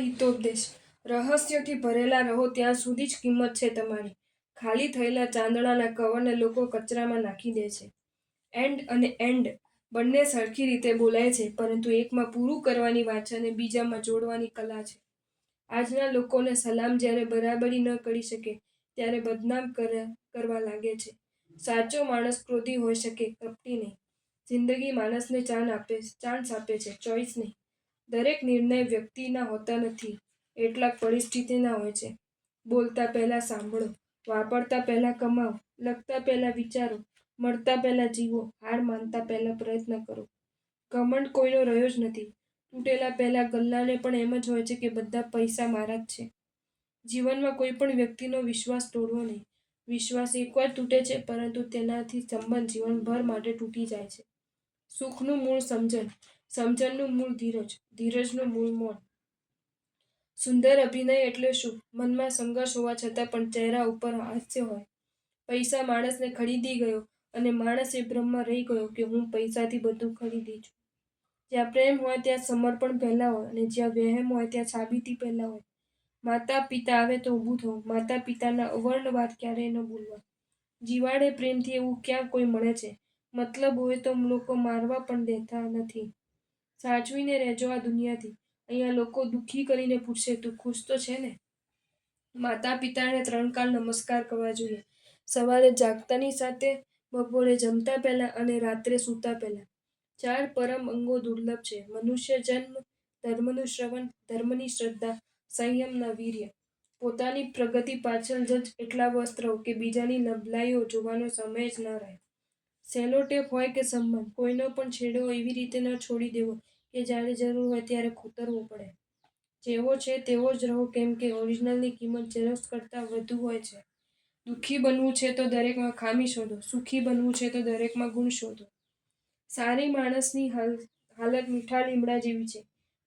હિતોપદેશ રહસ્યોથી ભરેલા રહો ત્યાં સુધી જ કિંમત છે તમારી. ખાલી થયેલા ચાંદડાના કવરને લોકો કચરામાં નાખી દે છે. એન્ડ અને એન્ડ બંને સરખી રીતે બોલાય છે, પરંતુ એકમાં પૂરું કરવાની વાત છે અને બીજામાં જોડવાની કલા છે. આજના લોકોને સલામ જ્યારે બરાબરી ન કરી શકે ત્યારે બદનામ કરવા લાગે છે. સાચો માણસ ક્રોધી હોઈ શકે, કપટી નહીં. જિંદગી માણસને ચાન્સ આપે છે, ચોઈસ નહીં. દરેક નિર્ણય વ્યક્તિના હોતા નથી, કેટલાક પરિસ્થિતિના હોય છે. બોલતા પહેલા સાંભળો, વાપરતા પહેલા કમાઓ, લખતા પહેલા વિચારો, મળતા પહેલા જીવો, હાર માનતા પહેલા પ્રયત્ન કરો. ઘમંડ કોઈનો રહ્યો જ નથી. તૂટેલા પહેલા ગલ્લાને પણ એમ જ હોય છે કે બધા પૈસા મારા જ છે. જીવનમાં કોઈ પણ વ્યક્તિનો વિશ્વાસ તોડવો નહીં. વિશ્વાસ એકવાર તૂટે છે, પરંતુ તેનાથી સંબંધ જીવનભર માટે તૂટી જાય છે. સુખનું મૂળ સમજણ, સમજણનું મૂળ ધીરજ, ધીરજનું મૂળ મૌન. સુંદર અભિનય એટલે શું? મનમાં સંઘર્ષ હોવા છતાં પણ ચહેરા ઉપર હાસ્ય હોય. પૈસા માણસને ખરીદી ગયો અને માણસ એ ભ્રમમાં રહી ગયો કે હું પૈસાથી બધું ખરીદી છું. જ્યાં પ્રેમ હોય ત્યાં સમર્પણ પહેલા હોય, અને જ્યાં વહેમ હોય ત્યાં સાબિતી પહેલા હોય. માતા પિતા આવે તો ઊભું થવું. માતા પિતાના અવારનવાર ક્યારેય ન ભૂલવા. જીવાડે પ્રેમથી એવું ક્યાં કોઈ મળે છે? મતલબ હોય તો લોકો મારવા પણ દેતા નથી. સાચવીને રહેજો આ દુનિયાથી. અહીંયા લોકો દુઃખી કરીને પૂછશે, તું ખુશ તો છે ને? માતા પિતાને 3 કાળ નમસ્કાર કરવા જોઈએ. સવારે જાગતાની સાથે, બપોરે જમતા પહેલા અને રાત્રે સૂતા પહેલા. 4 પરમ અંગો દુર્લભ છે: મનુષ્ય જન્મ, ધર્મનું શ્રવણ, ધર્મની શ્રદ્ધા, સંયમના વીર્ય. પોતાની પ્રગતિ પાછળ જ એટલા વ્યસ્ત રહો કે બીજાની નબળાઈઓ જોવાનો સમય જ ન રહે. સેલોટેપ હોય કે સંબંધ, કોઈનો પણ છેડો એવી રીતે ન છોડી દેવો કે જ્યારે જરૂર હોય ત્યારે ખોતરવો પડે. જેવો છે તેવો જ રહો, કેમ કે ઓરિજિનલની કિંમત ઝેરોક્ષ કરતાં વધુ હોય છે. દુઃખી બનવું છે તો દરેકમાં ખામી શોધો, સુખી બનવું છે તો દરેકમાં ગુણ શોધો. સારી માણસની હાલત મીઠા લીમડા જેવી છે.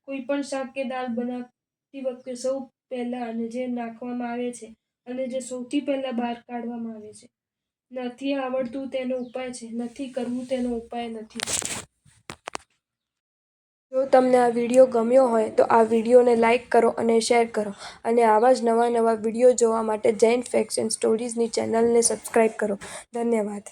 કોઈ પણ શાક કે દાળ બનાવતી વખતે સૌ પહેલા અને જે નાખવામાં આવે છે અને જે સૌથી પહેલા બહાર કાઢવામાં આવે છે. નથી આવડતું તેનો ઉપાય છે, નથી કરવું તેનો ઉપાય નથી. જો તમને આ વિડીયો ગમ્યો હોય તો આ વિડીયોને લાઈક કરો અને શેર કરો, અને આવા જ નવા વિડીયો જોવા માટે જૈન ફેક્ટ એન્ડ સ્ટોરીઝની ચેનલને સબસ્ક્રાઈબ કરો. ધન્યવાદ.